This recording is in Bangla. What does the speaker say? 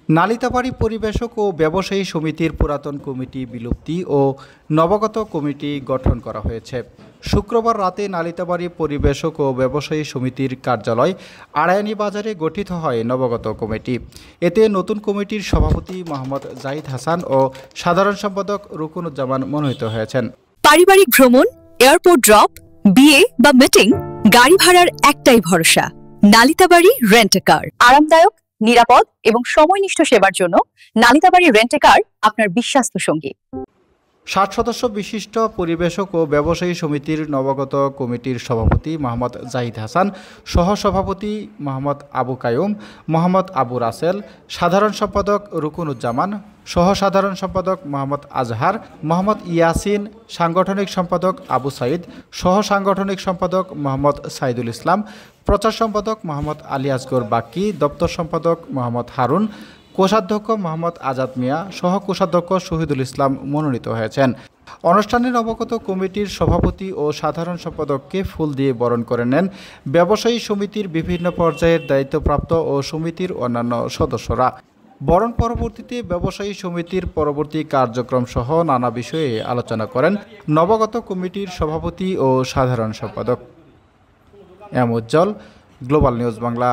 নালিতাবাড়ী পরিবেশক ও ব্যবসায়ী সমিতির পুরাতন কমিটি বিলুপ্তি ও নবাগত কমিটি গঠন করা হয়েছে। শুক্রবার রাতে নালিতাবাড়ী পরিবেশক ও ব্যবসায়ী সমিতির কার্যালয় আড়ায়ানি বাজারে গঠিত হয় নবাগত কমিটি। এতে নতুন কমিটির সভাপতি মোহাম্মদ জাহিদ হাসান ও সাধারণ সম্পাদক রুকনুজ্জামান মনোনীত হয়েছেন। পারিবারিক ভ্রমণ, এয়ারপোর্ট ড্রপ, বিয়ে বা মিটিং, গাড়ি ভাড়ার একটাই ভরসা, নালিতাবাড়ী রেন্ট এ কার। আরামদায়ক, নিরাপদ এবং সময়নিষ্ঠ সেবার জন্য নালিতাবাড়ী রেন্ট এ কার আপনার বিশ্বস্ত সঙ্গী। 60 সদস্য বিশিষ্ট পরিবেশক ও ব্যবসায়ী সমিতির নবাগত কমিটির সভাপতি মোহাম্মদ জাহিদ হাসান, সহসভাপতি মোহাম্মদ আবু কায়ুম, মোহাম্মদ আবু রাসেল, সাধারণ সম্পাদক রুকনুজ্জামান, সহসাধারণ সম্পাদক মোহাম্মদ আজহার, মোহাম্মদ ইয়াসিন, সাংগঠনিক সম্পাদক আবু সাইদ, সহ সাংগঠনিক সম্পাদক মোহাম্মদ সাইদুল ইসলাম, প্রচার সম্পাদক মোহাম্মদ আলী আসগর বাক্কি, দপ্তর সম্পাদক মোহাম্মদ হারুন, কোষাধ্যক্ষ মোহাম্মদ আজাদ মিয়া, সহ কোষাধ্যক্ষ শহীদুল ইসলাম মনোনীত হয়েছেন। অনুষ্ঠানে নবাগত কমিটির সভাপতি ও সাধারণ সম্পাদককে ফুল দিয়ে বরণ করে নেন ব্যবসায়ী সমিতির বিভিন্ন পর্যায়ের দায়িত্বপ্রাপ্ত ও সমিতির অন্যান্য সদস্যরা। বরণ পরবর্তীতে ব্যবসায়ী সমিতির পরবর্তী কার্যক্রম সহ নানা বিষয়ে আলোচনা করেন নবাগত কমিটির সভাপতি ও সাধারণ সম্পাদক। উজ্জ্বল, গ্লোবাল নিউজ বাংলা।